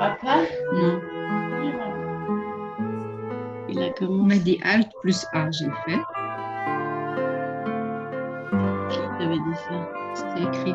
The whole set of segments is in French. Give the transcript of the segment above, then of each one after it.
Papa, Non. il a On commencé. m'a dit Alt plus A, j'ai fait. Qui t'avait dit ça? C'était écrit.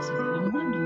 C'est pas moi, donc.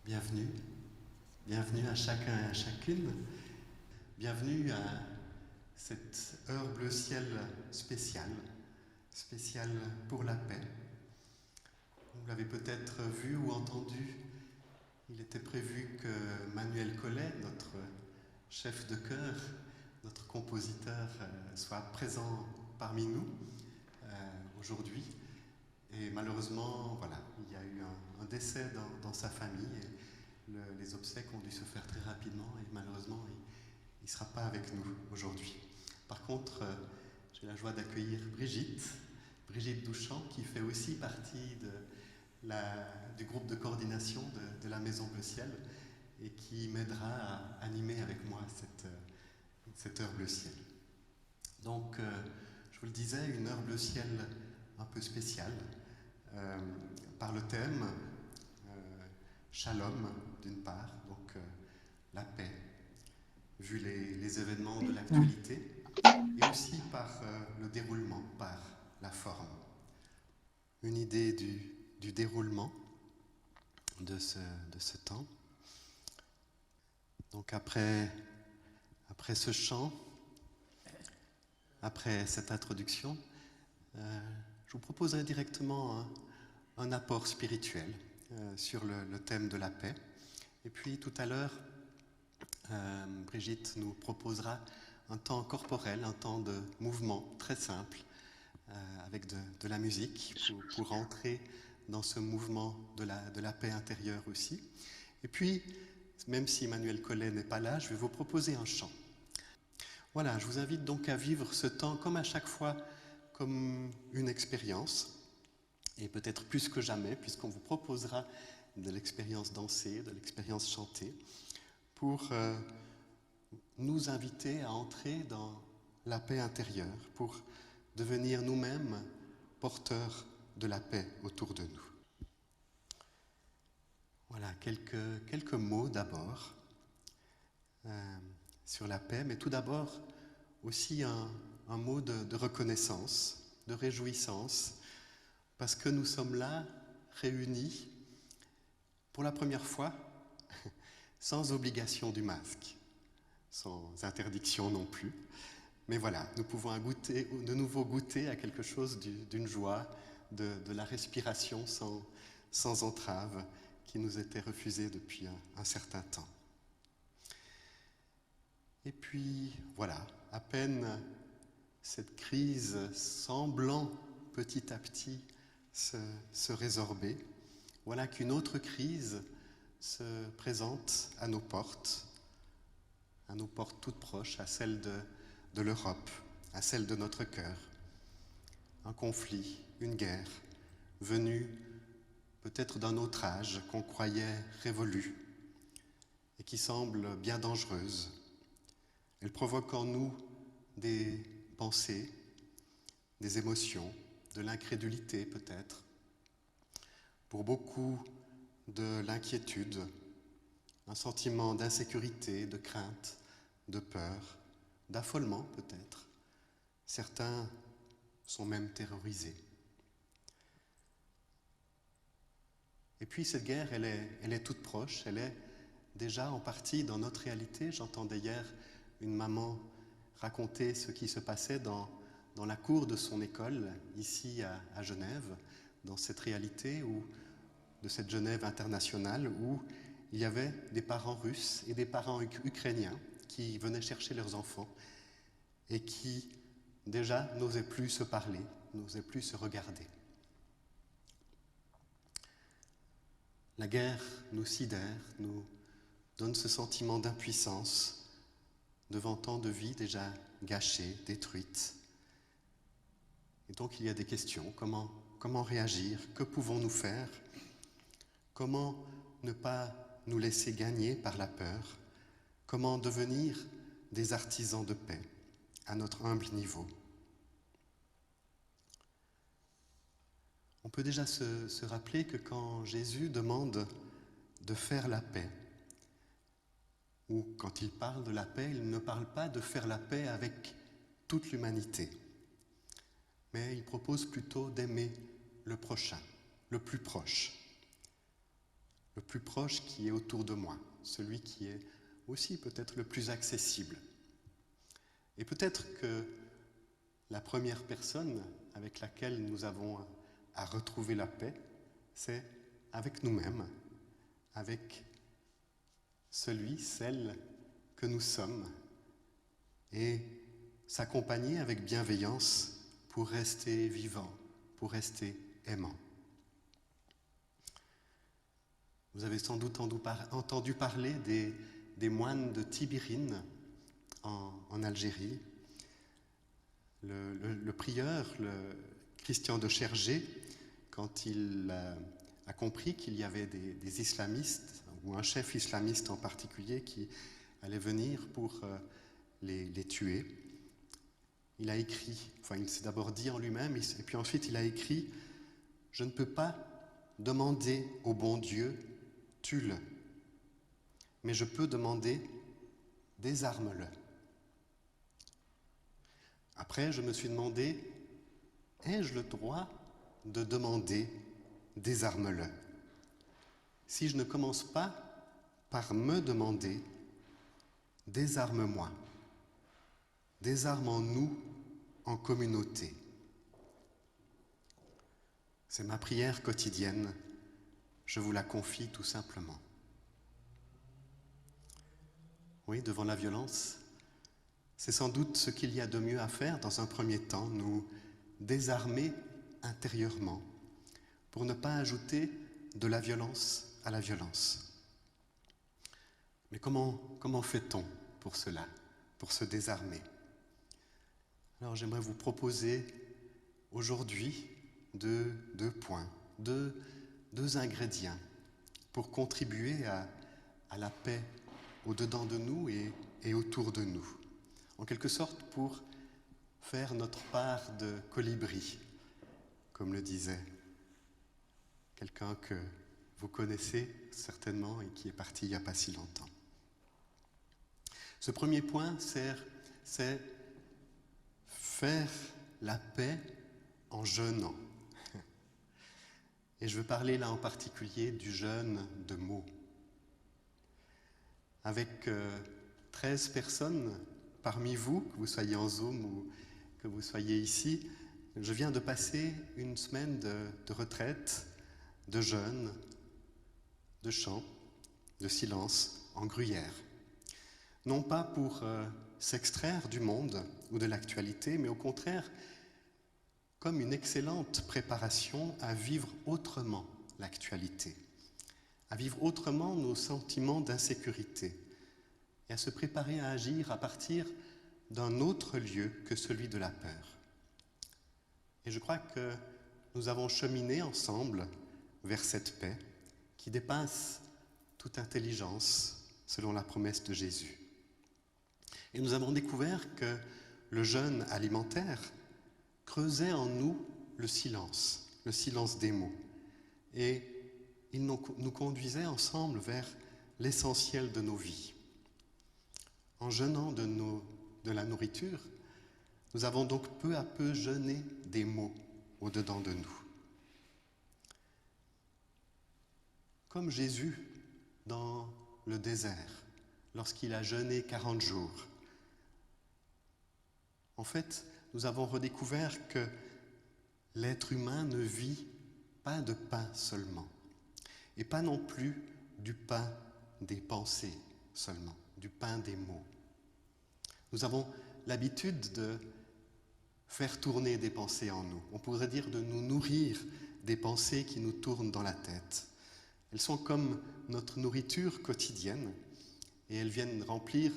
Bienvenue, bienvenue à chacun et à chacune, bienvenue à cette heure bleu ciel spéciale pour la paix. Vous l'avez peut-être vu ou entendu, il était prévu que Manuel Collet, notre chef de chœur, notre compositeur, soit présent parmi nous aujourd'hui. Et malheureusement, voilà, il y a eu un décès dans sa famille et les obsèques ont dû se faire très rapidement et malheureusement, il ne sera pas avec nous aujourd'hui. Par contre, j'ai la joie d'accueillir Brigitte Douchamp, qui fait aussi partie du groupe de coordination de la Maison Bleu Ciel et qui m'aidera à animer avec moi cette heure bleu ciel. Donc, je vous le disais, une heure bleu ciel un peu spéciale, par le thème Shalom d'une part, donc la paix, vu les événements de l'actualité, et aussi par le déroulement, par la forme. Une idée du déroulement de ce temps. Donc après ce chant, après cette introduction, je vous proposerai directement un apport spirituel sur le thème de la paix. Et puis tout à l'heure, Brigitte nous proposera un temps corporel, un temps de mouvement très simple, avec de la musique, pour entrer dans ce mouvement de la paix intérieure aussi. Et puis, même si Emmanuel Collet n'est pas là, je vais vous proposer un chant. Voilà, je vous invite donc à vivre ce temps comme à chaque fois, comme une expérience, et peut-être plus que jamais, puisqu'on vous proposera de l'expérience dansée, de l'expérience chantée, pour nous inviter à entrer dans la paix intérieure, pour devenir nous-mêmes porteurs de la paix autour de nous. Voilà, quelques mots d'abord sur la paix, mais tout d'abord aussi un mot de reconnaissance, de réjouissance, parce que nous sommes là, réunis, pour la première fois, sans obligation du masque, sans interdiction non plus. Mais voilà, nous pouvons de nouveau goûter à quelque chose d'une joie, de la respiration sans entrave qui nous était refusée depuis un certain temps. Et puis voilà, à peine cette crise semblant petit à petit se résorber, voilà qu'une autre crise se présente à nos portes toutes proches, à celle de l'Europe, à celle de notre cœur. Un conflit, une guerre, venue peut-être d'un autre âge qu'on croyait révolue et qui semble bien dangereuse. Elle provoque en nous des pensées, des émotions, de l'incrédulité peut-être, pour beaucoup de l'inquiétude, un sentiment d'insécurité, de crainte, de peur, d'affolement peut-être. Certains sont même terrorisés. Et puis cette guerre, elle est toute proche, elle est déjà en partie dans notre réalité. J'entendais hier une maman raconter ce qui se passait dans la cour de son école, ici à Genève, dans cette réalité de cette Genève internationale où il y avait des parents russes et des parents ukrainiens qui venaient chercher leurs enfants et qui déjà n'osaient plus se parler, n'osaient plus se regarder. La guerre nous sidère, nous donne ce sentiment d'impuissance devant tant de vies déjà gâchées, détruites. Et donc il y a des questions, comment réagir, que pouvons-nous faire, comment ne pas nous laisser gagner par la peur, comment devenir des artisans de paix à notre humble niveau. On peut déjà se rappeler que quand Jésus demande de faire la paix, ou quand il parle de la paix, il ne parle pas de faire la paix avec toute l'humanité, mais il propose plutôt d'aimer le prochain, le plus proche qui est autour de moi, celui qui est aussi peut-être le plus accessible. Et peut-être que la première personne avec laquelle nous avons à retrouver la paix, c'est avec nous-mêmes, avec celle que nous sommes, et s'accompagner avec bienveillance pour rester vivant, pour rester aimant. Vous avez sans doute entendu parler des moines de Tibérine en Algérie. Le prieur, Christian de Chergé, quand il a compris qu'il y avait des islamistes, ou un chef islamiste en particulier, qui allait venir pour les tuer, il a écrit, il s'est d'abord dit en lui-même, et puis ensuite il a écrit « Je ne peux pas demander au bon Dieu, tue-le, mais je peux demander, désarme-le. » Après, je me suis demandé, ai-je le droit de demander, désarme-le? Si je ne commence pas par me demander, désarme-moi, désarmons-nous en communauté. C'est ma prière quotidienne, je vous la confie tout simplement. Oui, devant la violence, c'est sans doute ce qu'il y a de mieux à faire dans un premier temps, nous désarmer intérieurement, pour ne pas ajouter de la violence à la violence. Mais comment fait-on pour cela, pour se désarmer? Alors j'aimerais vous proposer aujourd'hui deux points, deux ingrédients pour contribuer à la paix au-dedans de nous et autour de nous. En quelque sorte pour faire notre part de colibri, comme le disait quelqu'un que vous connaissez certainement et qui est parti il n'y a pas si longtemps. Ce premier point, c'est faire la paix en jeûnant. Et je veux parler là en particulier du jeûne de mots. Avec 13 personnes parmi vous, que vous soyez en Zoom ou que vous soyez ici, je viens de passer une semaine de retraite, de jeûne, de chant, de silence en Gruyère. Non pas pour s'extraire du monde ou de l'actualité, mais au contraire, comme une excellente préparation à vivre autrement l'actualité, à vivre autrement nos sentiments d'insécurité et à se préparer à agir à partir d'un autre lieu que celui de la peur. Et je crois que nous avons cheminé ensemble vers cette paix qui dépasse toute intelligence selon la promesse de Jésus. Et nous avons découvert que le jeûne alimentaire creusait en nous le silence des mots. Et il nous conduisait ensemble vers l'essentiel de nos vies. En jeûnant de la nourriture, nous avons donc peu à peu jeûné des mots au-dedans de nous. Comme Jésus dans le désert, lorsqu'il a jeûné 40 jours. En fait, nous avons redécouvert que l'être humain ne vit pas de pain seulement, et pas non plus du pain des pensées seulement, du pain des mots. Nous avons l'habitude de faire tourner des pensées en nous. On pourrait dire de nous nourrir des pensées qui nous tournent dans la tête. Elles sont comme notre nourriture quotidienne et elles viennent remplir,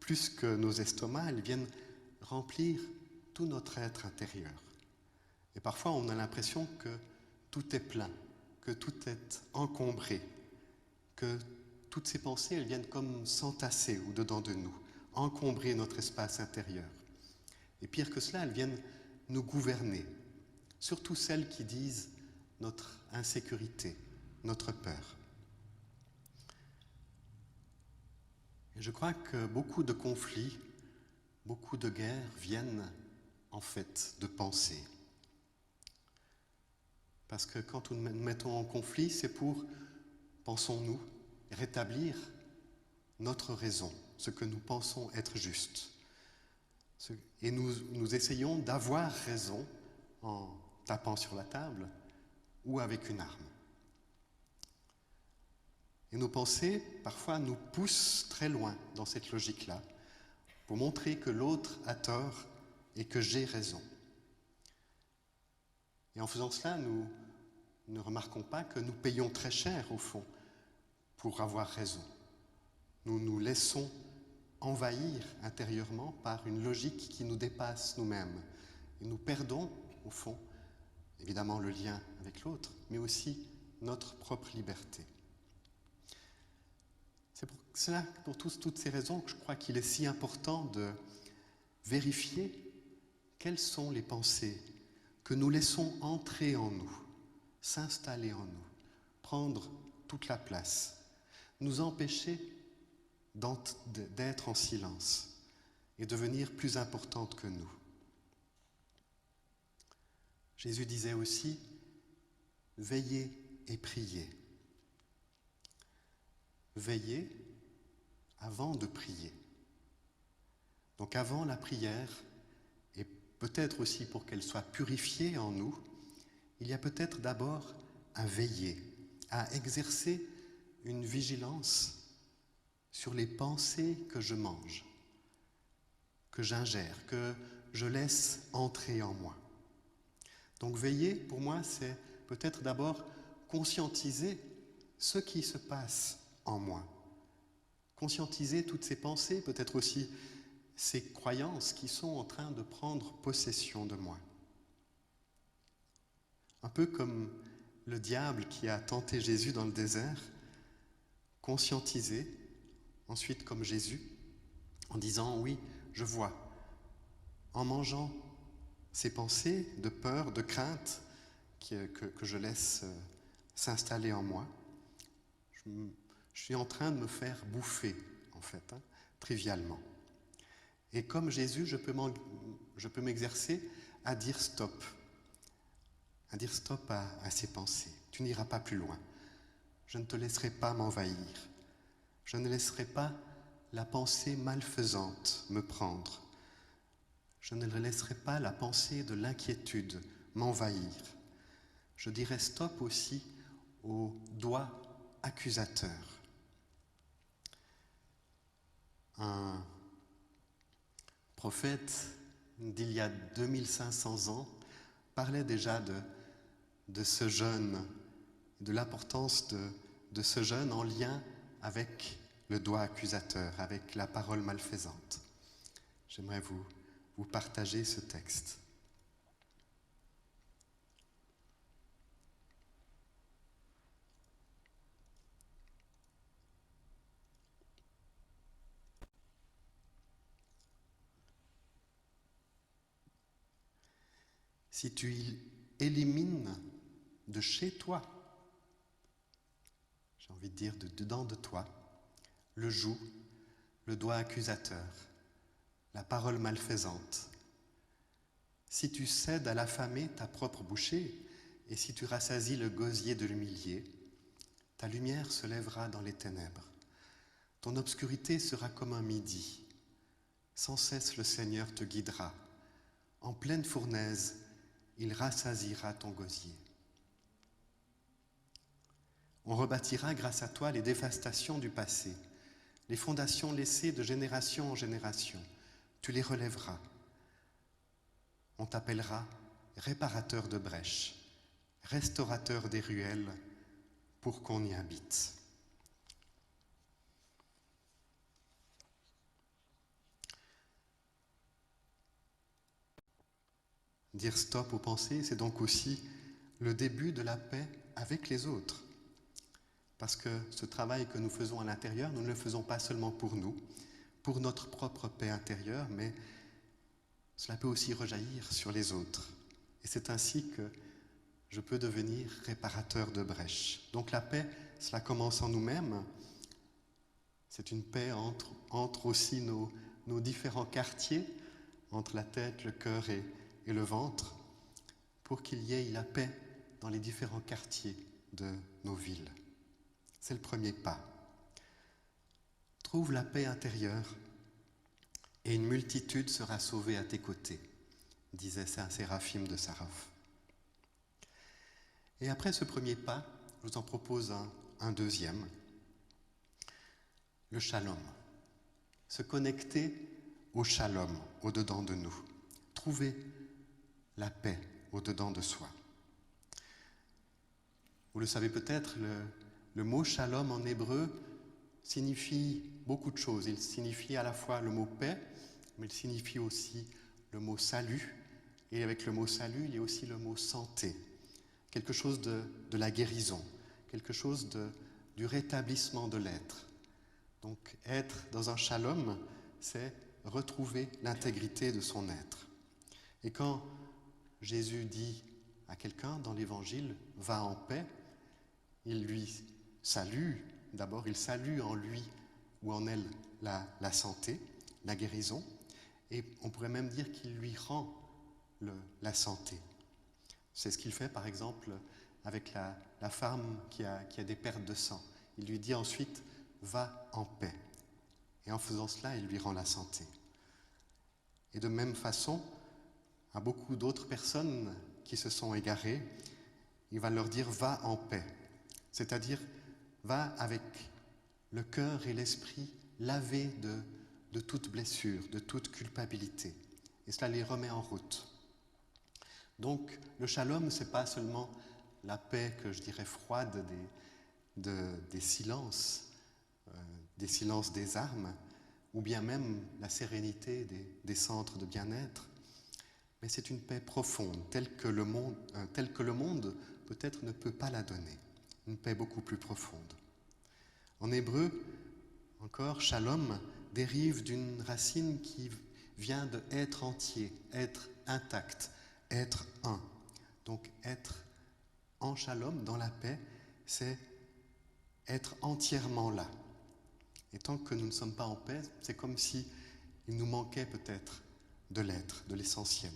plus que nos estomacs, elles viennent remplir tout notre être intérieur. Et parfois on a l'impression que tout est plein, que tout est encombré, que toutes ces pensées, elles viennent comme s'entasser au-dedans de nous, encombrer notre espace intérieur. Et pire que cela, elles viennent nous gouverner, surtout celles qui disent notre insécurité, notre peur. Et je crois que beaucoup de conflits, beaucoup de guerres viennent en fait de pensées. Parce que quand nous nous mettons en conflit, c'est pour, pensons-nous, rétablir notre raison, ce que nous pensons être juste. Et nous essayons d'avoir raison en tapant sur la table ou avec une arme. Et nos pensées, parfois, nous poussent très loin dans cette logique-là, pour montrer que l'autre a tort et que j'ai raison. Et en faisant cela, nous ne remarquons pas que nous payons très cher, au fond, pour avoir raison. Nous nous laissons envahir intérieurement par une logique qui nous dépasse nous-mêmes. Et nous perdons, au fond, évidemment le lien avec l'autre, mais aussi notre propre liberté. C'est pour cela, pour toutes ces raisons, que je crois qu'il est si important de vérifier quelles sont les pensées que nous laissons entrer en nous, s'installer en nous, prendre toute la place, nous empêcher d'être en silence et devenir plus importante que nous. Jésus disait aussi « Veillez et priez ». Veillez avant de prier. Donc avant la prière, et peut-être aussi pour qu'elle soit purifiée en nous, il y a peut-être d'abord à veiller, à exercer une vigilance sur les pensées que je mange, que j'ingère, que je laisse entrer en moi. Donc veiller, pour moi, c'est peut-être d'abord conscientiser ce qui se passe en moi, conscientiser toutes ces pensées, peut-être aussi ces croyances qui sont en train de prendre possession de moi. Un peu comme le diable qui a tenté Jésus dans le désert, conscientiser, ensuite comme Jésus, en disant oui, je vois, en mangeant ces pensées de peur, de crainte que je laisse s'installer en moi, je suis en train de me faire bouffer, en fait, trivialement. Et comme Jésus, je peux m'exercer à dire stop à ces pensées. Tu n'iras pas plus loin. Je ne te laisserai pas m'envahir. Je ne laisserai pas la pensée malfaisante me prendre. Je ne laisserai pas la pensée de l'inquiétude m'envahir. Je dirai stop aussi au doigt accusateur. Un prophète d'il y a 2500 ans parlait déjà de ce jeûne, de l'importance de ce jeûne en lien avec le doigt accusateur, avec la parole malfaisante. J'aimerais vous partager ce texte. Si tu élimines de chez toi, j'ai envie de dire de dedans de toi, le joug, le doigt accusateur, la parole malfaisante, si tu cèdes à l'affamer ta propre bouchée, et si tu rassasies le gosier de l'humilié, ta lumière se lèvera dans les ténèbres. Ton obscurité sera comme un midi. Sans cesse le Seigneur te guidera. En pleine fournaise, il rassasiera ton gosier. On rebâtira grâce à toi les dévastations du passé, les fondations laissées de génération en génération. Tu les relèveras. On t'appellera réparateur de brèches, restaurateur des ruelles, pour qu'on y habite. Dire stop aux pensées, c'est donc aussi le début de la paix avec les autres. Parce que ce travail que nous faisons à l'intérieur, nous ne le faisons pas seulement pour nous, pour notre propre paix intérieure, mais cela peut aussi rejaillir sur les autres. Et c'est ainsi que je peux devenir réparateur de brèches. Donc la paix, cela commence en nous-mêmes. C'est une paix entre aussi nos différents quartiers, entre la tête, le cœur et le ventre, pour qu'il y ait la paix dans les différents quartiers de nos villes. C'est le premier pas. Trouve la paix intérieure et une multitude sera sauvée à tes côtés, disait Saint Séraphime de Sarov. Et après ce premier pas, je vous en propose un deuxième, le shalom. Se connecter au shalom, au-dedans de nous. Trouver la paix au-dedans de soi. Vous le savez peut-être, le mot shalom en hébreu signifie beaucoup de choses. Il signifie à la fois le mot paix, mais il signifie aussi le mot salut. Et avec le mot salut, il y a aussi le mot santé. Quelque chose de la guérison, quelque chose du rétablissement de l'être. Donc être dans un shalom, c'est retrouver l'intégrité de son être. Et quand Jésus dit à quelqu'un dans l'Évangile « va en paix », il lui salue, d'abord il salue en lui ou en elle la santé, la guérison, et on pourrait même dire qu'il lui rend la santé. C'est ce qu'il fait par exemple avec la femme qui a des pertes de sang. Il lui dit ensuite « va en paix ». Et en faisant cela, il lui rend la santé. Et de même façon, à beaucoup d'autres personnes qui se sont égarées, il va leur dire « va en paix ». C'est-à-dire, va avec le cœur et l'esprit lavés de toute blessure, de toute culpabilité. Et cela les remet en route. Donc, le shalom, ce n'est pas seulement la paix que je dirais froide des silences, des silences des armes, ou bien même la sérénité des centres de bien-être. Mais c'est une paix profonde, telle que le monde peut-être ne peut pas la donner. Une paix beaucoup plus profonde. En hébreu, encore, shalom dérive d'une racine qui vient de être entier, être intact, être un. Donc être en shalom, dans la paix, c'est être entièrement là. Et tant que nous ne sommes pas en paix, c'est comme si il nous manquait peut-être de l'être, de l'essentiel.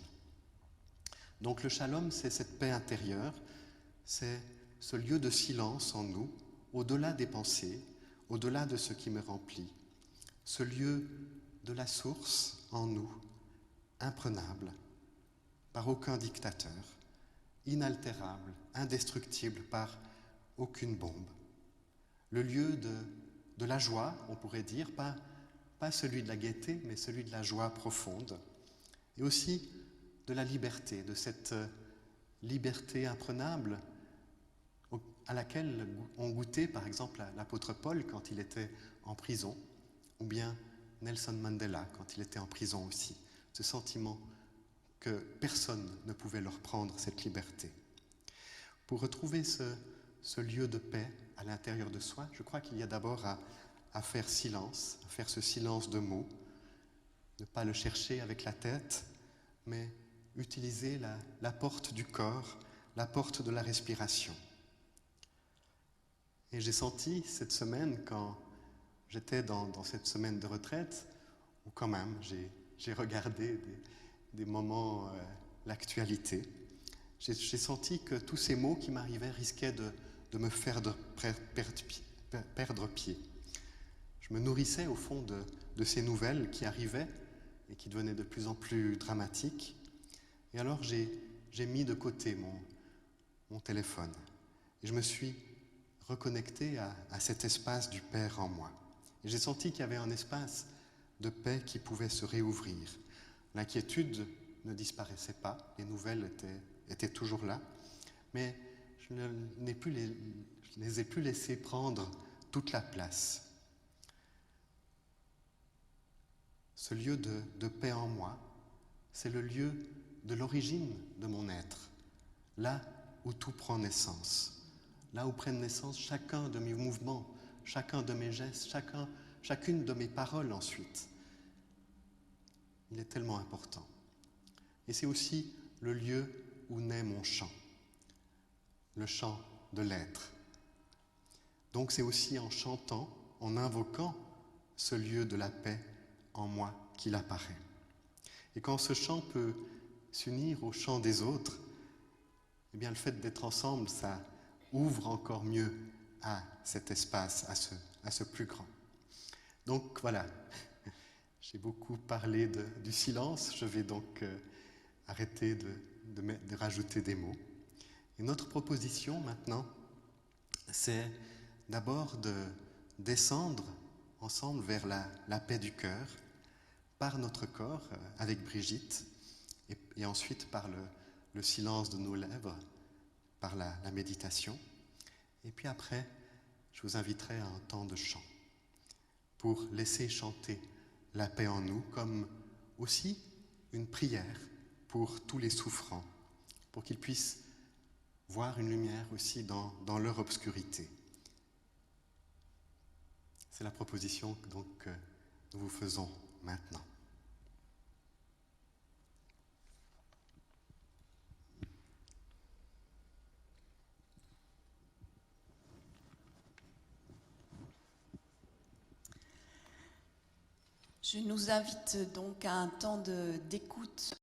Donc le shalom, c'est cette paix intérieure, c'est ce lieu de silence en nous, au-delà des pensées, au-delà de ce qui me remplit, ce lieu de la source en nous, imprenable, par aucun dictateur, inaltérable, indestructible par aucune bombe. Le lieu de la joie, on pourrait dire, pas celui de la gaieté, mais celui de la joie profonde, et aussi de la liberté, de cette liberté imprenable à laquelle ont goûté, par exemple, l'apôtre Paul quand il était en prison, ou bien Nelson Mandela quand il était en prison aussi. Ce sentiment que personne ne pouvait leur prendre cette liberté. Pour retrouver ce lieu de paix à l'intérieur de soi, je crois qu'il y a d'abord à faire silence, à faire ce silence de mots, ne pas le chercher avec la tête, mais utiliser la porte du corps, la porte de la respiration. Et j'ai senti cette semaine, quand j'étais dans cette semaine de retraite, où quand même j'ai regardé des moments, l'actualité, j'ai senti que tous ces mots qui m'arrivaient risquaient de me faire perdre pied. Je me nourrissais au fond de ces nouvelles qui arrivaient et qui devenaient de plus en plus dramatiques. Et alors j'ai mis de côté mon téléphone et je me suis reconnecté à cet espace du Père en moi. Et j'ai senti qu'il y avait un espace de paix qui pouvait se réouvrir. L'inquiétude ne disparaissait pas, les nouvelles étaient toujours là, mais je ne les ai plus laissées prendre toute la place. Ce lieu de paix en moi, c'est le lieu de l'origine de mon être, là où tout prend naissance, là où prennent naissance chacun de mes mouvements, chacun de mes gestes, chacune de mes paroles ensuite. Il est tellement important. Et c'est aussi le lieu où naît mon chant, le chant de l'être. Donc c'est aussi en chantant, en invoquant ce lieu de la paix en moi qu'il apparaît. Et quand ce chant peut s'unir au chant des autres, eh bien le fait d'être ensemble, ça ouvre encore mieux à cet espace, à ce plus grand. Donc voilà, j'ai beaucoup parlé du silence, je vais donc arrêter de rajouter des mots. Et notre proposition maintenant, c'est d'abord de descendre ensemble vers la paix du cœur, par notre corps, avec Brigitte, et ensuite par le silence de nos lèvres, par la méditation. Et puis après, je vous inviterai à un temps de chant, pour laisser chanter la paix en nous, comme aussi une prière pour tous les souffrants, pour qu'ils puissent voir une lumière aussi dans leur obscurité. C'est la proposition donc, que nous vous faisons maintenant. Je nous invite donc à un temps d'écoute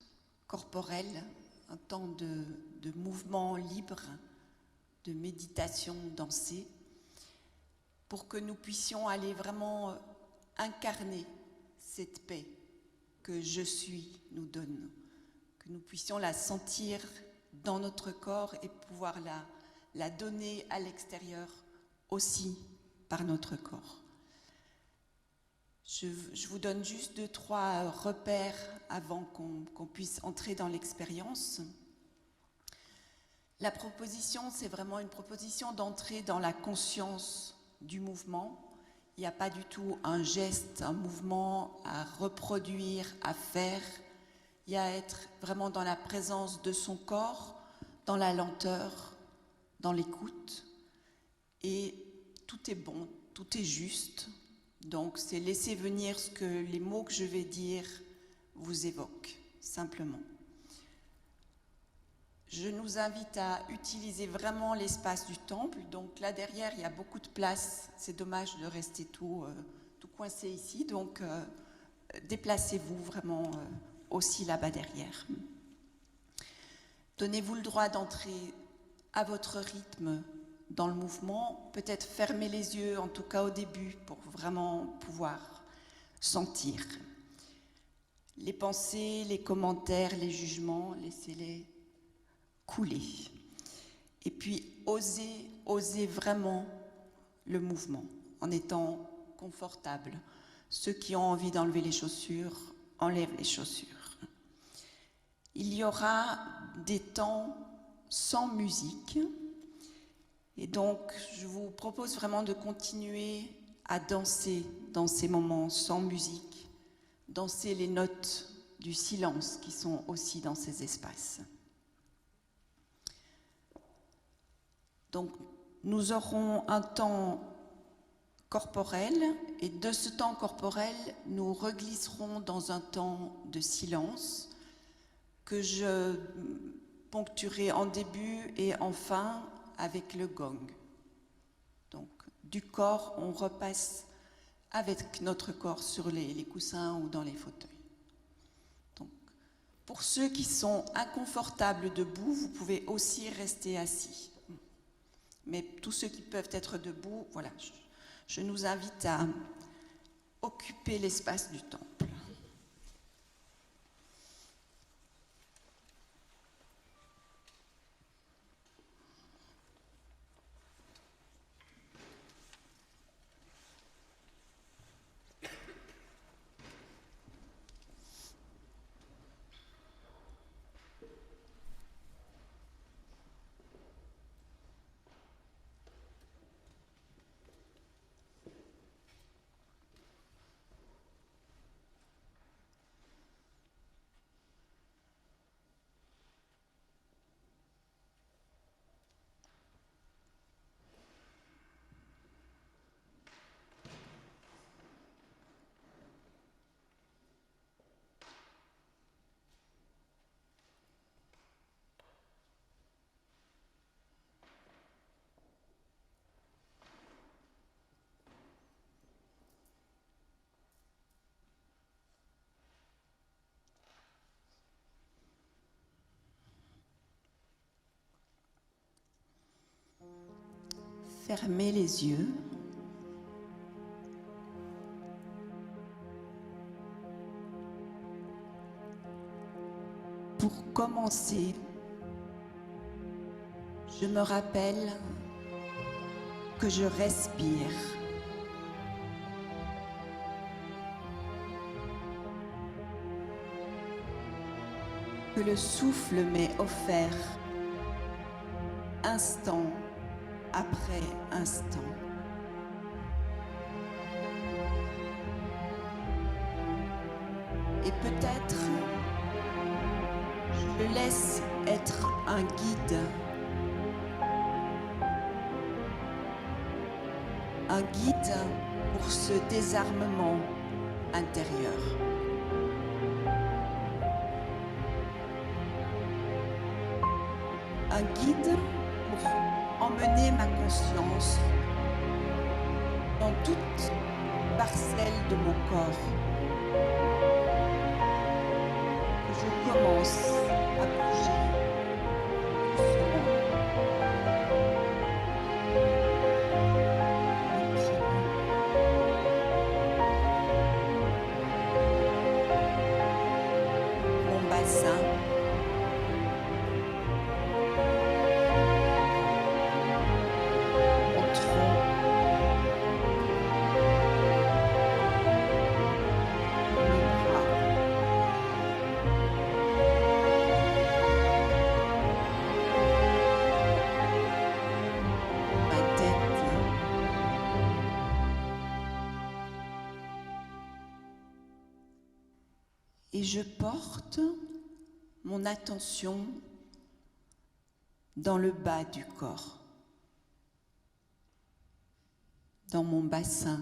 corporelle, un temps de mouvement libre, de méditation dansée, pour que nous puissions aller vraiment incarner cette paix que je suis nous donne, que nous puissions la sentir dans notre corps et pouvoir la donner à l'extérieur aussi par notre corps. Je vous donne juste 2-3 repères avant qu'on puisse entrer dans l'expérience. La proposition, c'est vraiment une proposition d'entrer dans la conscience du mouvement Il n'y a pas du tout un geste, un mouvement à reproduire, à faire. Il y a à être vraiment dans la présence de son corps, dans la lenteur, dans l'écoute. Et tout est bon, tout est juste. Donc c'est laisser venir ce que les mots que je vais dire vous évoquent, simplement. Je nous invite à utiliser vraiment l'espace du temple. Donc là derrière, il y a beaucoup de place. C'est dommage de rester tout coincé ici. Donc déplacez-vous vraiment aussi là-bas derrière. Donnez-vous le droit d'entrer à votre rythme dans le mouvement. Peut-être fermez les yeux, en tout cas au début, pour vraiment pouvoir sentir. Les pensées, les commentaires, les jugements, laissez-les couler. Et puis, osez vraiment le mouvement, en étant confortable. Ceux qui ont envie d'enlever les chaussures, enlèvent les chaussures. Il y aura des temps sans musique. Et donc, je vous propose vraiment de continuer à danser dans ces moments sans musique, danser les notes du silence qui sont aussi dans ces espaces. Donc, nous aurons un temps corporel, et de ce temps corporel, nous reglisserons dans un temps de silence que je ponctuerai en début et en fin avec le gong. Donc, du corps, on repasse avec notre corps sur les coussins ou dans les fauteuils. Donc, pour ceux qui sont inconfortables debout, vous pouvez aussi rester assis. Mais tous ceux qui peuvent être debout, voilà, je nous invite à occuper l'espace du temple. Fermez les yeux. Pour commencer, je me rappelle que je respire. Que le souffle m'est offert instant après instant. Et peut-être je le laisse être un guide. Un guide pour ce désarmement intérieur. Un guide pour emmener ma conscience dans toute parcelle de mon corps. Je commence à bouger doucement. Mon bassin. Et je porte mon attention dans le bas du corps, dans mon bassin,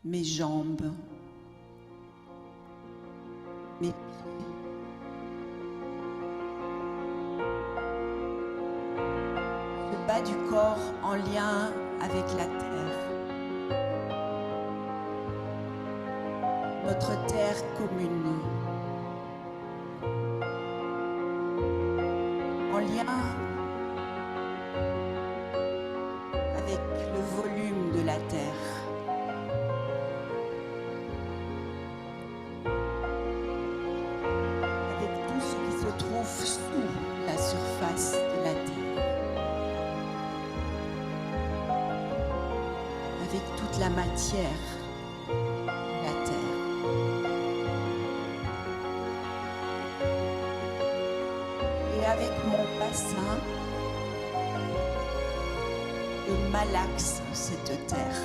mes jambes, mes pieds, le bas du corps en lien avec la terre, notre terre commune, en lien avec le volume de la terre. Sous la surface de la terre, avec toute la matière de la terre. Et avec mon bassin, je malaxe cette terre.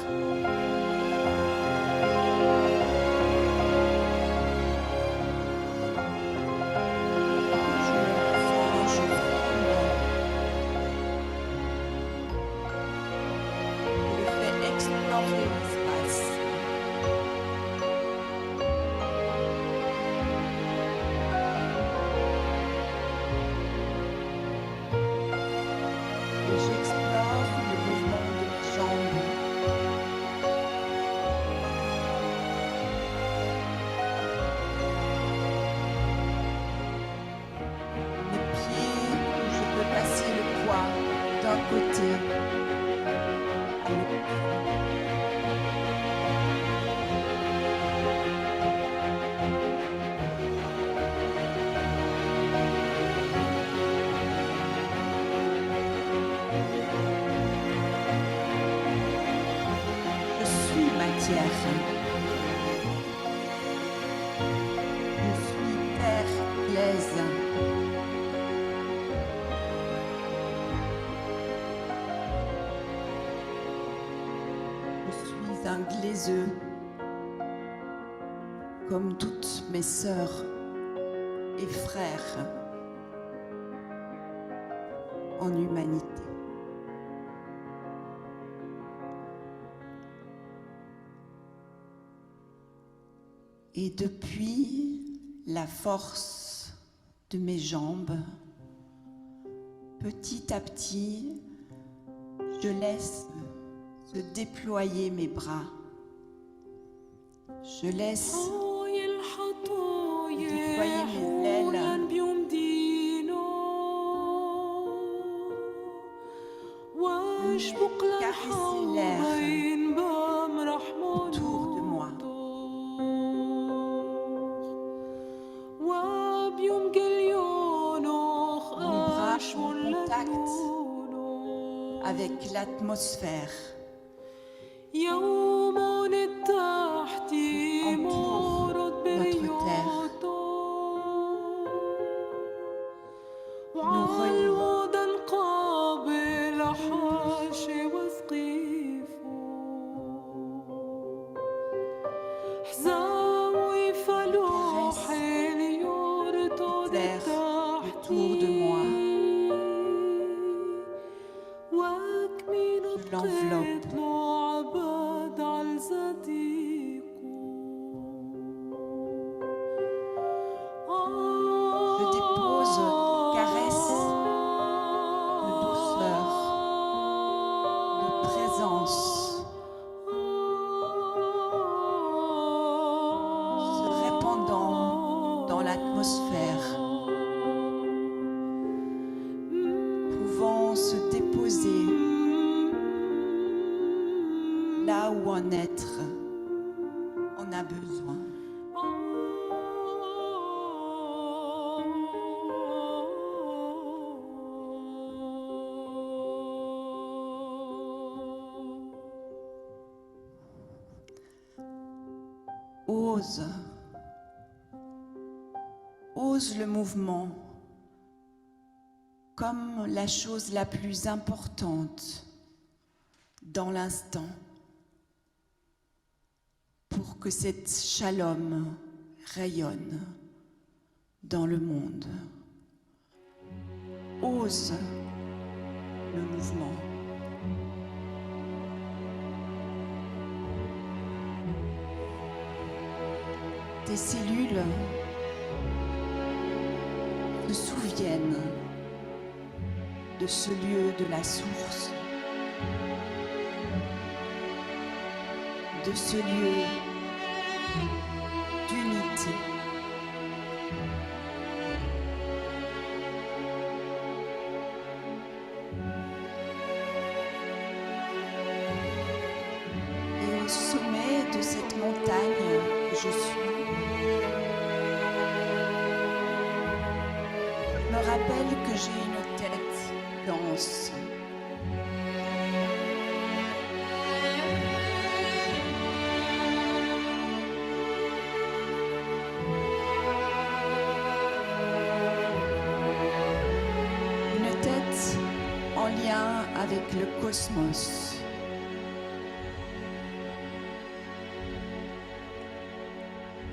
Je suis terre glaise. Je suis un glaiseux, comme toutes mes sœurs et frères en humanité. Et depuis la force de mes jambes, petit à petit, je laisse se déployer mes bras. Je laisse déployer mes ailes. Caresser l'air autour de moi. Mes bras en contact avec l'atmosphère. Entoure notre terre. Nous relie. Autour de moi, je l'enveloppe. Je dépose caresses de douceur, de présence, se répandant dans l'atmosphère. Se déposer là où un être en a besoin. Ose le mouvement comme la chose la plus importante dans l'instant pour que cette shalom rayonne dans le monde. Ose le mouvement. Tes cellules se souviennent de ce lieu de la source, de ce lieu d'unité. Et au sommet de cette montagne que je suis, je me rappelle que j'ai une tête dense. Une tête en lien avec le cosmos.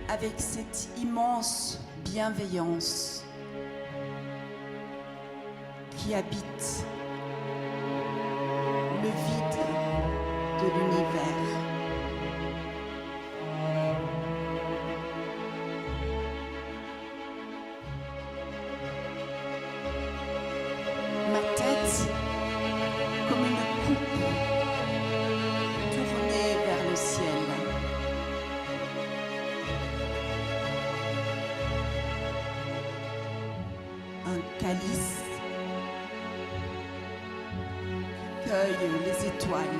Avec cette immense bienveillance qui habite le vide de l'univers. Ma tête comme une coupe tournée vers le ciel. Un calice qui cueille les étoiles.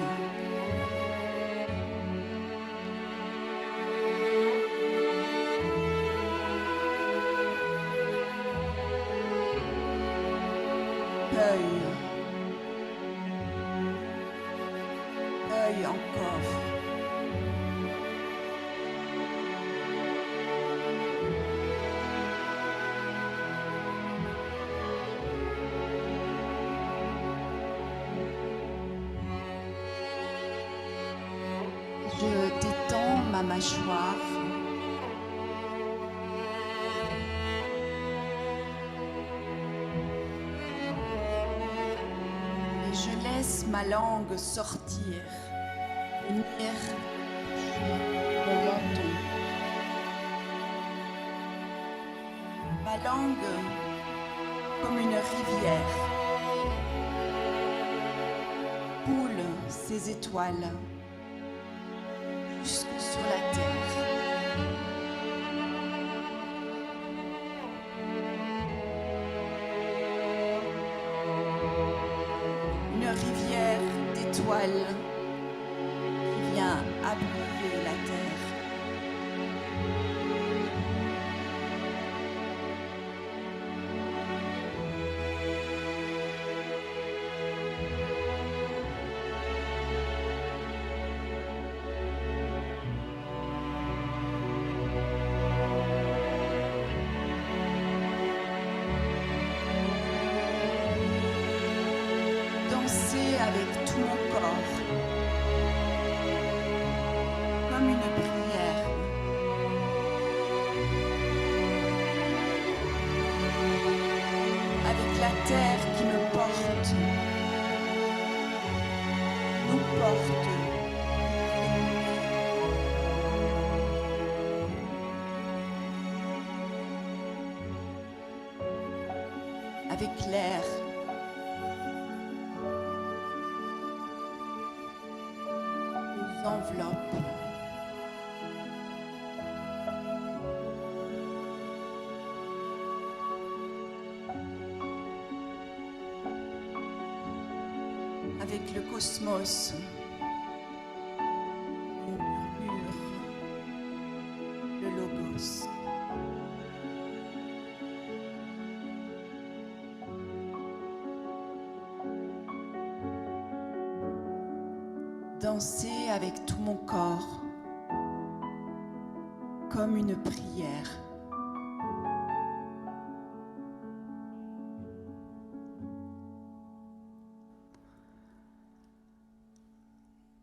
Cueille encore. Je détends ma mâchoire. Et je laisse ma langue sortir, venir mon menton. Ma langue comme une rivière coule ses étoiles jusque sur la terre. Une rivière d'étoiles qui vient abreuver la terre. Danser avec tout mon corps, comme une prière. Avec la terre qui me porte, nous porte. Avec l'air. Enveloppe. Avec le cosmos, on murmure le logos. Danser avec tout mon corps, comme une prière.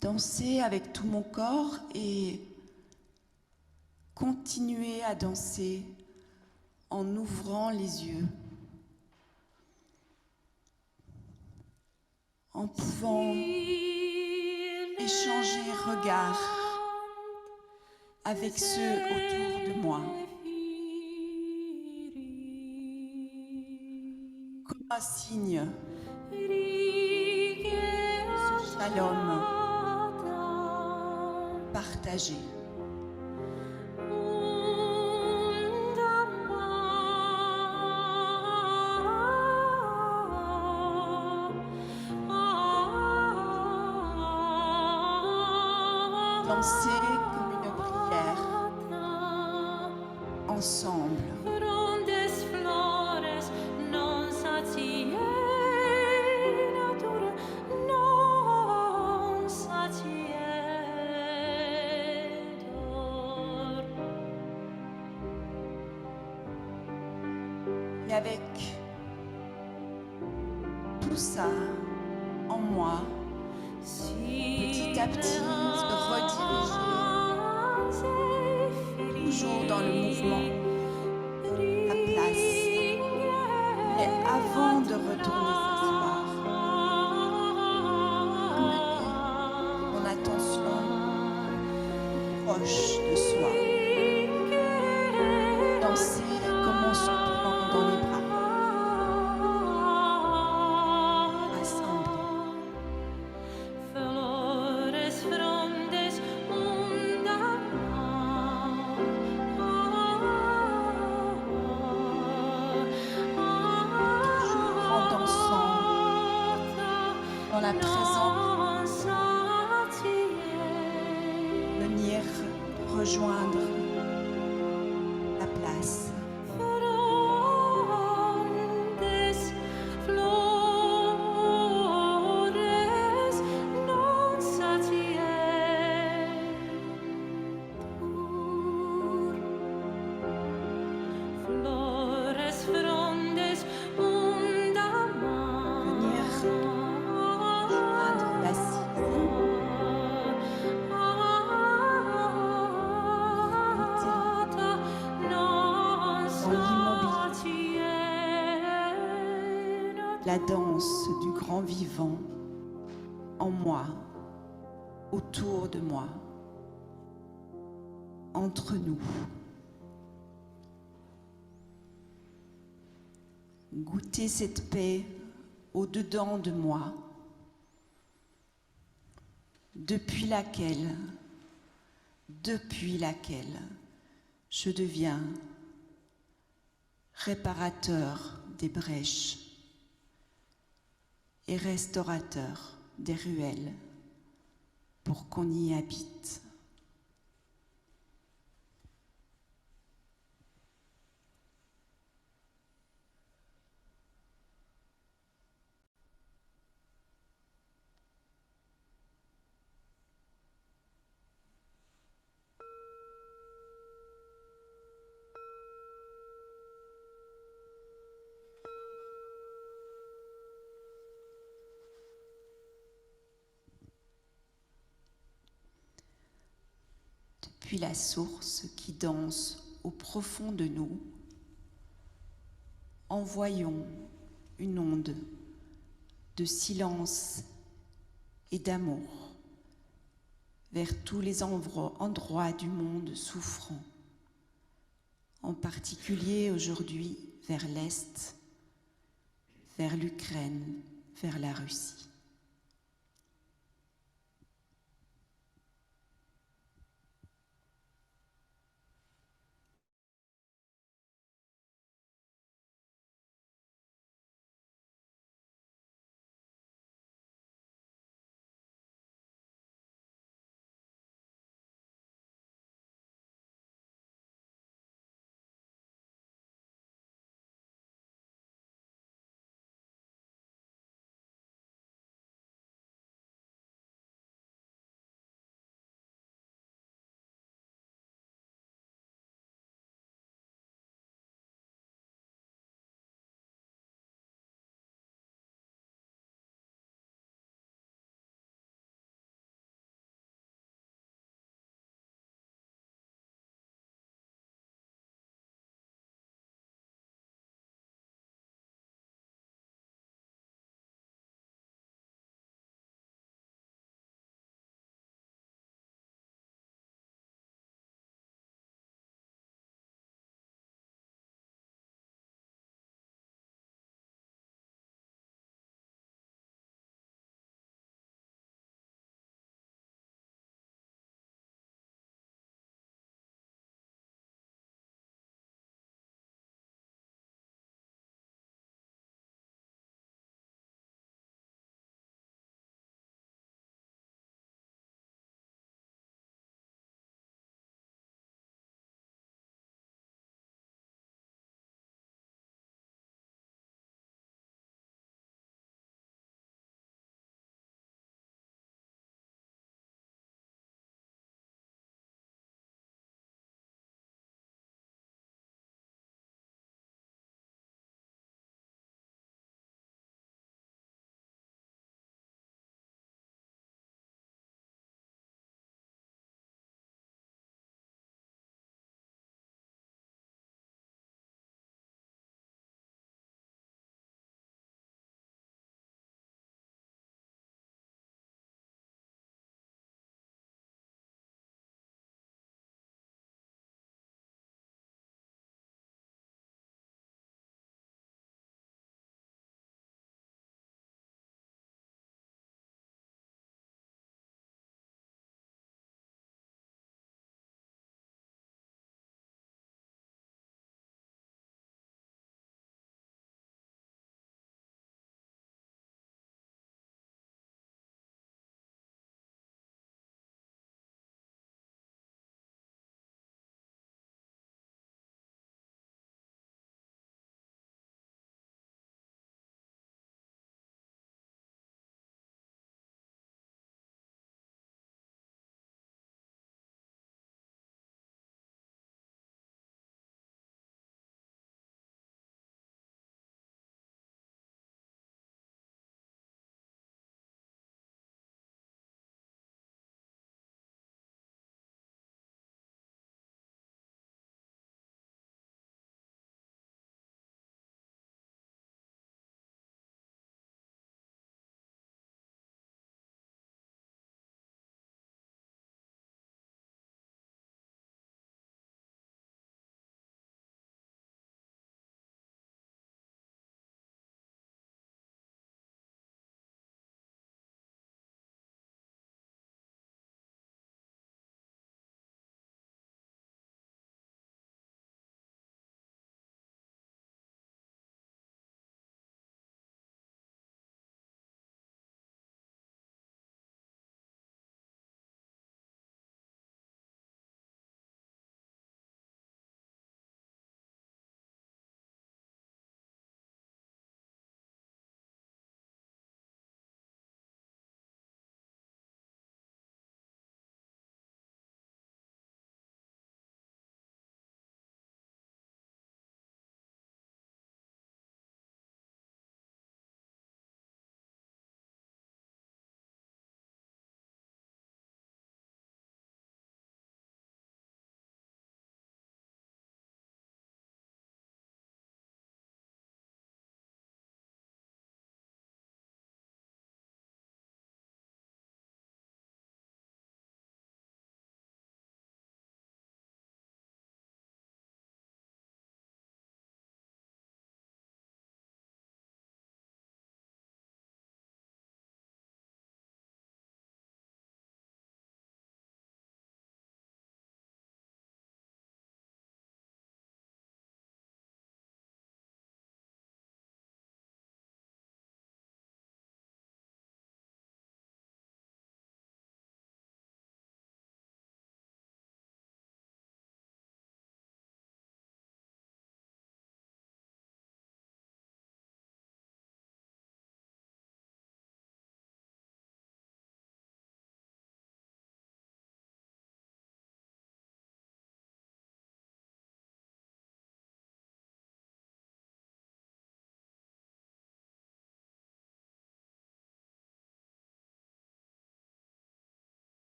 Danser avec tout mon corps et continuer à danser en ouvrant les yeux, en pouvant échanger regard avec ceux autour de moi, comme un signe, ce shalom partagé. Danser comme une prière, ensemble. Et avec tout ça en moi, petit à petit, se rediriger, toujours dans le mouvement, à place. Mais avant de retourner s'asseoir, amener mon attention proche de soi. Danser comme on se prend dans les bras. Dans la présence, venir rejoindre la place. La danse du grand vivant en moi, autour de moi, entre nous. Goûter cette paix au-dedans de moi, depuis laquelle je deviens réparateur des brèches et restaurateur des ruelles pour qu'on y habite. Puis la source qui danse au profond de nous, envoyons une onde de silence et d'amour vers tous les endroits du monde souffrants, en particulier aujourd'hui vers l'Est, vers l'Ukraine, vers la Russie.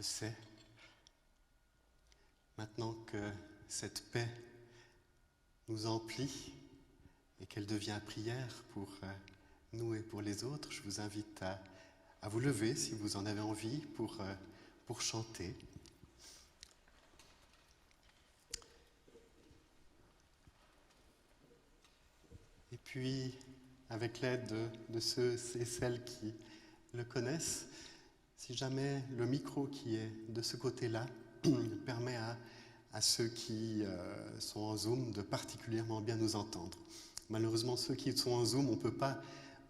le sais. Maintenant que cette paix nous emplit et qu'elle devient prière pour nous et pour les autres, je vous invite à vous lever si vous en avez envie pour chanter. Et puis, avec l'aide de ceux et celles qui le connaissent, si jamais le micro qui est de ce côté-là permet à ceux qui sont en Zoom de particulièrement bien nous entendre. Malheureusement, ceux qui sont en Zoom, on ne peut pas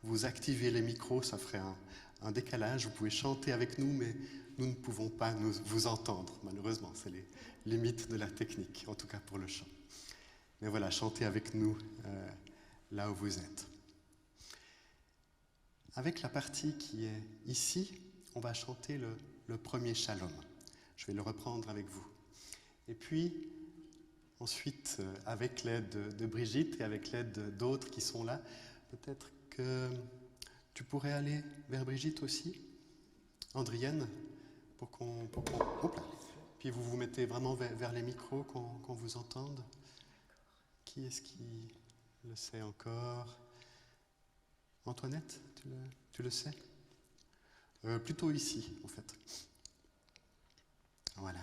vous activer les micros, ça ferait un décalage. Vous pouvez chanter avec nous, mais nous ne pouvons pas vous entendre, malheureusement. C'est les limites de la technique, en tout cas pour le chant. Mais voilà, chantez avec nous là où vous êtes. Avec la partie qui est ici, on va chanter le premier Shalom. Je vais le reprendre avec vous. Et puis, ensuite, avec l'aide de Brigitte et avec l'aide d'autres qui sont là, peut-être que tu pourrais aller vers Brigitte aussi, Andrienne, pour qu'on hop là. Puis vous vous mettez vraiment vers les micros, qu'on vous entende. Qui est-ce qui le sait encore? Antoinette, tu le sais? Plutôt ici, en fait. Voilà.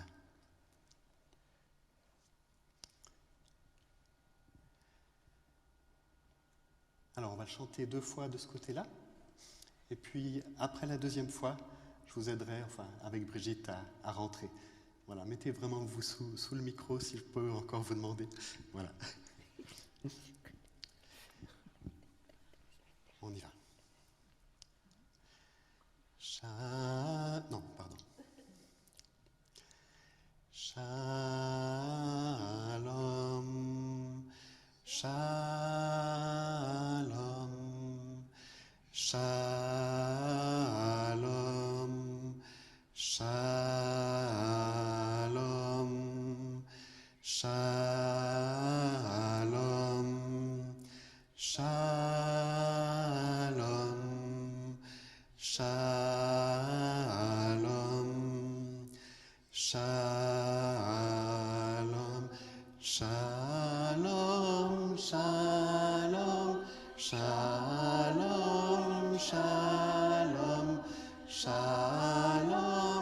Alors, on va le chanter 2 fois de ce côté-là. Et puis, après la 2e fois, je vous aiderai, avec Brigitte, à rentrer. Voilà, mettez vraiment vous sous le micro, si je peux encore vous demander. Voilà. On y va. Non, pardon. Shalom, shalom, shalom, shalom, shalom, shalom, shalom, shalom, shalom, shalom, shalom, shalom, shalom, shalom, shalom, shalom, shalom,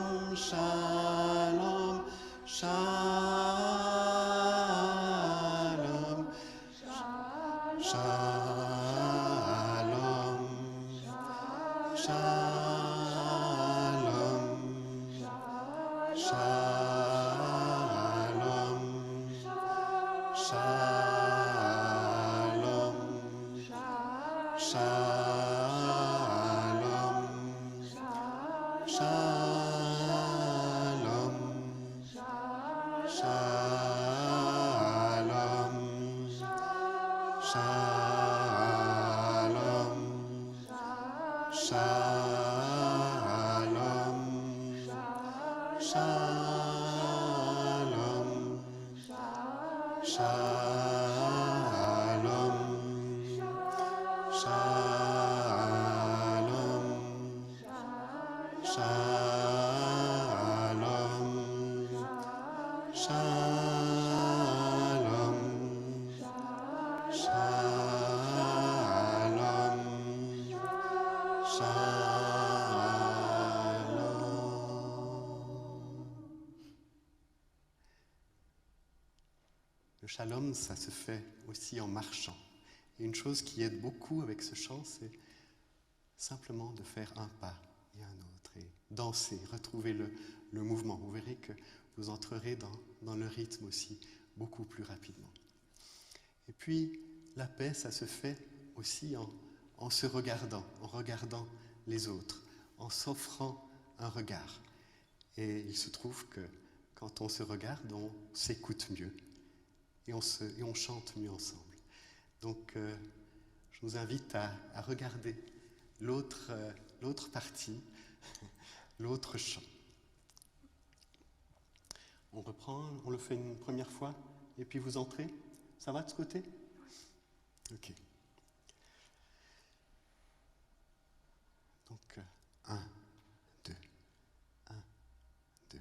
Le shalom, ça se fait aussi en marchant. Et une chose qui aide beaucoup avec ce chant, c'est simplement de faire un pas et un autre, et danser, retrouver le mouvement. Vous verrez que vous entrerez dans le rythme aussi beaucoup plus rapidement. Et puis, la paix, ça se fait aussi en se regardant, en regardant les autres, en s'offrant un regard. Et il se trouve que quand on se regarde, on s'écoute mieux et on chante mieux ensemble. Donc, je vous invite à regarder l'autre partie, l'autre chant. On reprend, on le fait une première fois, et puis vous entrez. Ça va de ce côté? Ok. Donc, 1, 2, 1, 2.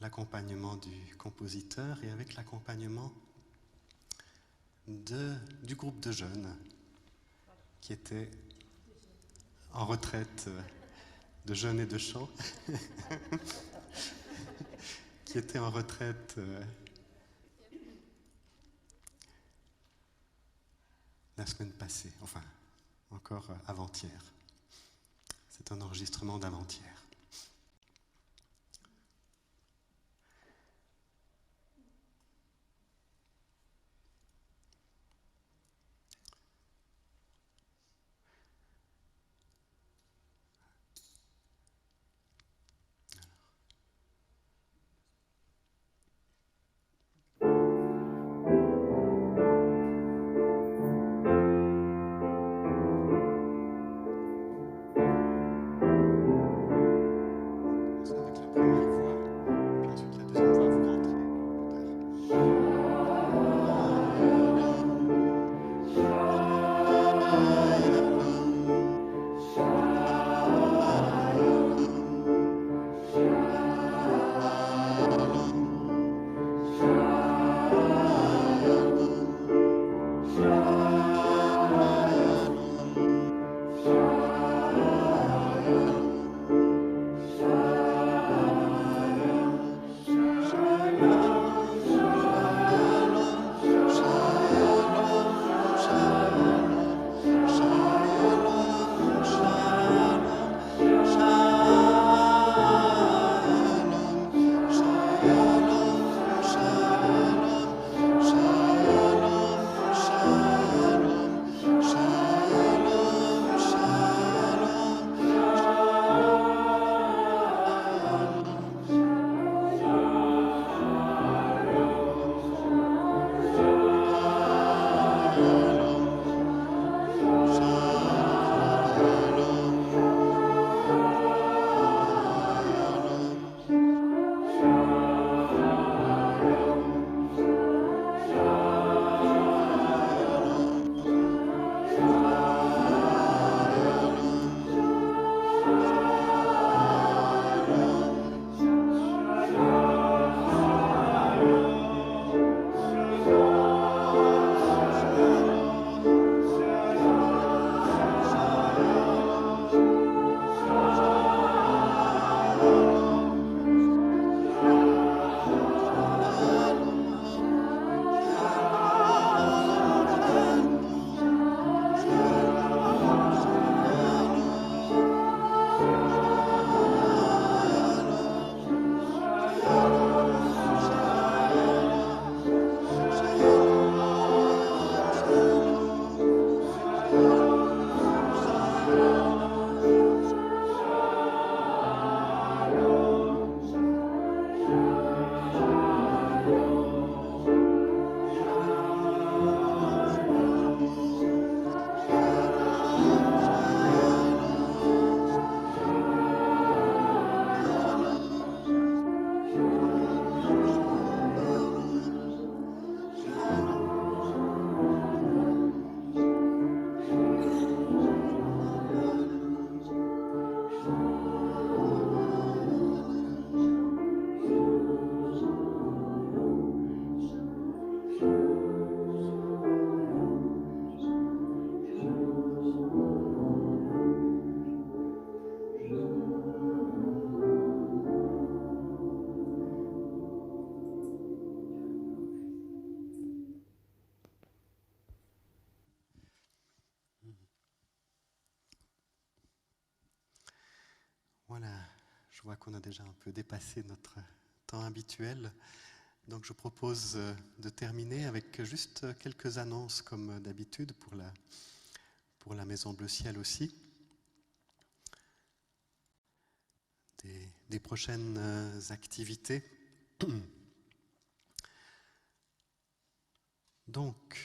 l'accompagnement du compositeur et avec l'accompagnement du groupe de jeunes qui étaient en retraite de jeunes et de chant, qui étaient en retraite la semaine passée, enfin encore avant-hier. C'est un enregistrement d'avant-hier. Avec la première voix, puis ensuite la deuxième voix, vous rentrez plus tard. Voilà, je vois qu'on a déjà un peu dépassé notre temps habituel. Donc je propose de terminer avec juste quelques annonces comme d'habitude pour la Maison Bleu Ciel aussi. Des prochaines activités. Donc,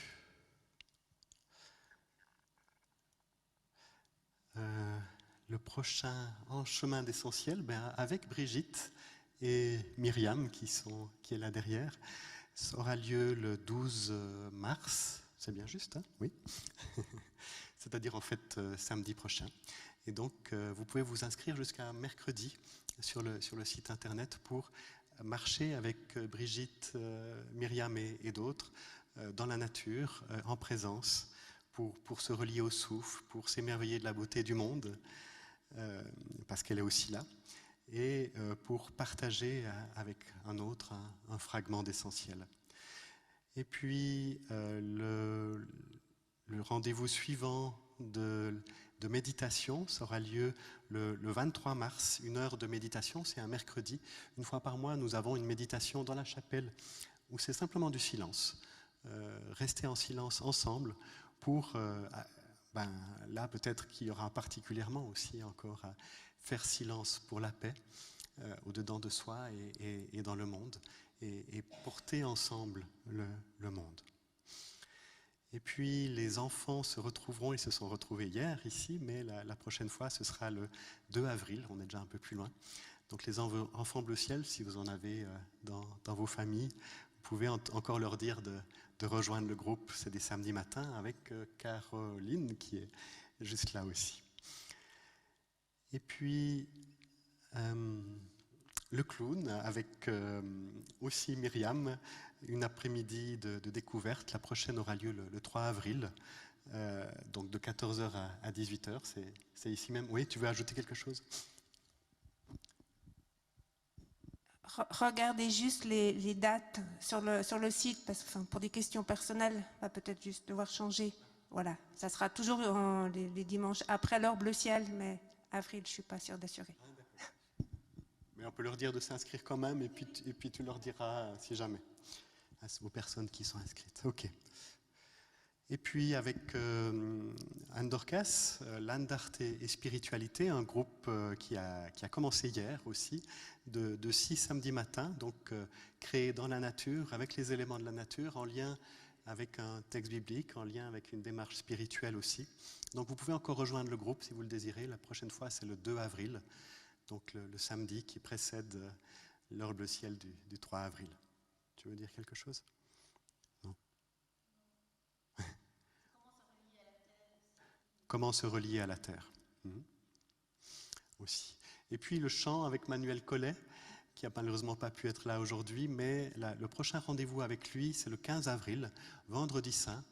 le prochain En chemin d'essentiel, avec Brigitte et Myriam qui est là derrière, ça aura lieu le 12 mars, c'est bien juste, hein? Oui. C'est-à-dire en fait samedi prochain. Et donc vous pouvez vous inscrire jusqu'à mercredi sur le site internet pour marcher avec Brigitte, Myriam et d'autres dans la nature, en présence, pour se relier au souffle, pour s'émerveiller de la beauté du monde, parce qu'elle est aussi là, et pour partager avec un autre un fragment d'essentiel. Et puis le rendez-vous suivant de méditation sera lieu le 23 mars, 1 heure de méditation, c'est un mercredi. Une fois par mois, nous avons une méditation dans la chapelle où c'est simplement du silence. Rester en silence ensemble pour, là peut-être qu'il y aura particulièrement aussi encore à faire silence pour la paix au-dedans de soi et dans le monde et porter ensemble le monde. Et puis les enfants se retrouveront, ils se sont retrouvés hier ici, mais la prochaine fois ce sera le 2 avril, on est déjà un peu plus loin. Donc les enfants bleu ciel, si vous en avez dans vos familles, vous pouvez encore leur dire de rejoindre le groupe, c'est des samedis matins avec Caroline qui est juste là aussi. Et puis le clown avec aussi Myriam, une après-midi de découverte. La prochaine aura lieu le 3 avril, donc de 14h à 18h, c'est ici même. Oui, tu veux ajouter quelque chose ? Regardez juste les dates sur le site, parce que pour des questions personnelles, on va peut-être juste devoir changer. Voilà, ça sera toujours les dimanches après l'heure bleu ciel, mais avril, je ne suis pas sûre d'assurer. Mais on peut leur dire de s'inscrire quand même, et puis tu leur diras si jamais, aux personnes qui sont inscrites. Ok. Et puis avec Anne Dorcas, Landart et Spiritualité, un groupe qui a commencé hier aussi, de 6 samedis matins, donc créé dans la nature, avec les éléments de la nature, en lien avec un texte biblique, en lien avec une démarche spirituelle aussi. Donc vous pouvez encore rejoindre le groupe si vous le désirez. La prochaine fois, c'est le 2 avril, donc le samedi qui précède l'heure bleu ciel du 3 avril. Tu veux dire quelque chose ? Non ? Comment se relier à la terre aussi. Et puis le chant avec Manuel Collet, qui n'a malheureusement pas pu être là aujourd'hui, mais le prochain rendez-vous avec lui, c'est le 15 avril, vendredi saint.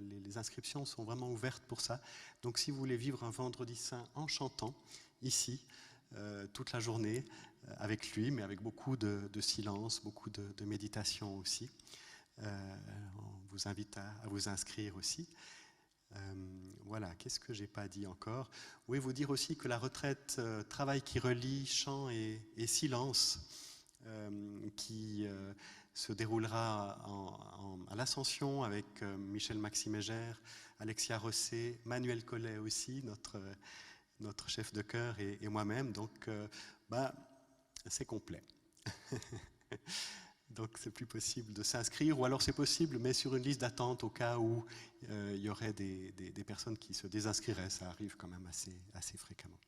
Les inscriptions sont vraiment ouvertes pour ça. Donc si vous voulez vivre un vendredi saint en chantant, ici, toute la journée, avec lui, mais avec beaucoup de silence, beaucoup de méditation aussi, on vous invite à vous inscrire aussi. Voilà, qu'est-ce que j'ai pas dit encore ? Oui, vous dire aussi que la retraite travail qui relie chant et silence qui se déroulera à l'Ascension avec Michel Maximégère, Alexia Rosset, Manuel Collet aussi, notre chef de chœur et moi-même, donc c'est complet. Donc c'est plus possible de s'inscrire, ou alors c'est possible, mais sur une liste d'attente au cas où il y aurait des personnes qui se désinscriraient. Ça arrive quand même assez fréquemment.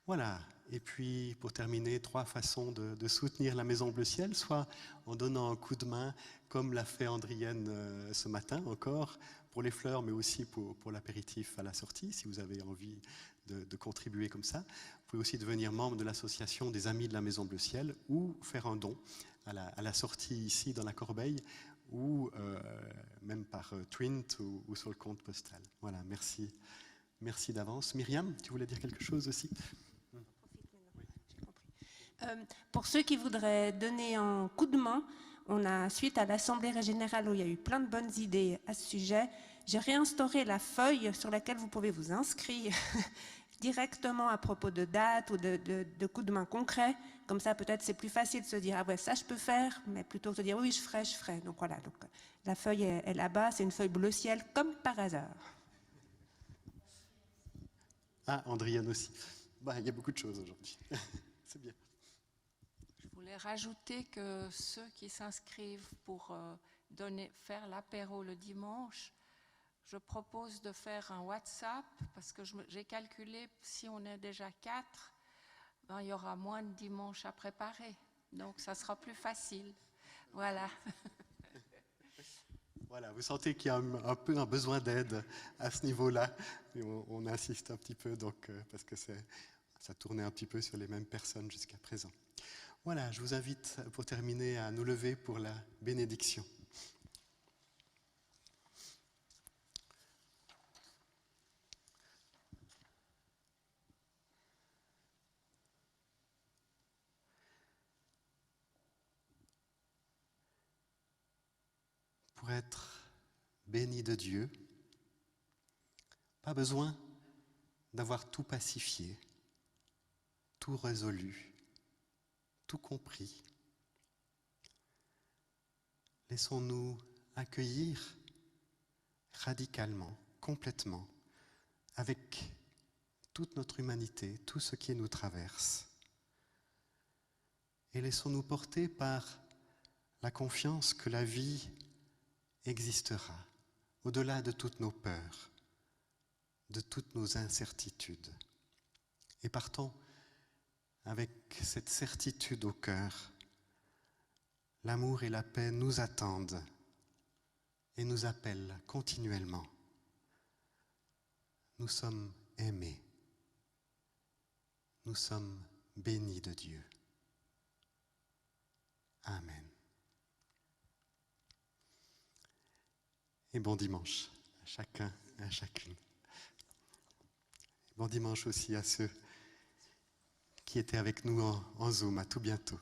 Voilà, et puis pour terminer, 3 façons de soutenir la Maison Bleu Ciel, soit en donnant un coup de main, comme l'a fait Andrienne ce matin encore, pour les fleurs, mais aussi pour l'apéritif à la sortie, si vous avez envie de contribuer comme ça. Vous pouvez aussi devenir membre de l'association des Amis de la Maison Bleu Ciel, ou faire un don à la sortie ici dans la Corbeille, ou même par Twint ou sur le compte postal. Voilà, merci. Merci d'avance. Myriam, tu voulais dire quelque chose aussi ? Pour ceux qui voudraient donner un coup de main, on a, suite à l'Assemblée générale où il y a eu plein de bonnes idées à ce sujet, j'ai réinstauré la feuille sur laquelle vous pouvez vous inscrire directement à propos de dates ou de coups de main concrets. Comme ça, peut-être c'est plus facile de se dire « Ah ouais, ça je peux faire », mais plutôt que de dire « Oui, je ferai ». Donc voilà, donc, la feuille est là-bas, c'est une feuille bleu ciel, comme par hasard. Ah, Andrienne aussi. Il y a beaucoup de choses aujourd'hui. C'est bien. Je voulais rajouter que ceux qui s'inscrivent pour faire l'apéro le dimanche, je propose de faire un WhatsApp, parce que j'ai calculé, si on est déjà 4, il y aura moins de dimanches à préparer. Donc ça sera plus facile. Voilà. Voilà, vous sentez qu'il y a un peu un besoin d'aide à ce niveau-là. Et on insiste un petit peu, donc, parce que ça tournait un petit peu sur les mêmes personnes jusqu'à présent. Voilà, je vous invite pour terminer à nous lever pour la bénédiction. Pour être béni de Dieu, pas besoin d'avoir tout pacifié, tout résolu, tout compris. Laissons-nous accueillir radicalement, complètement, avec toute notre humanité, tout ce qui nous traverse. Et laissons-nous porter par la confiance que la vie existera, au-delà de toutes nos peurs, de toutes nos incertitudes. Et partons avec cette certitude au cœur. L'amour et la paix nous attendent et nous appellent continuellement. Nous sommes aimés. Nous sommes bénis de Dieu. Amen. Et bon dimanche à chacun et à chacune. Bon dimanche aussi à ceux qui étaient avec nous en Zoom. À tout bientôt.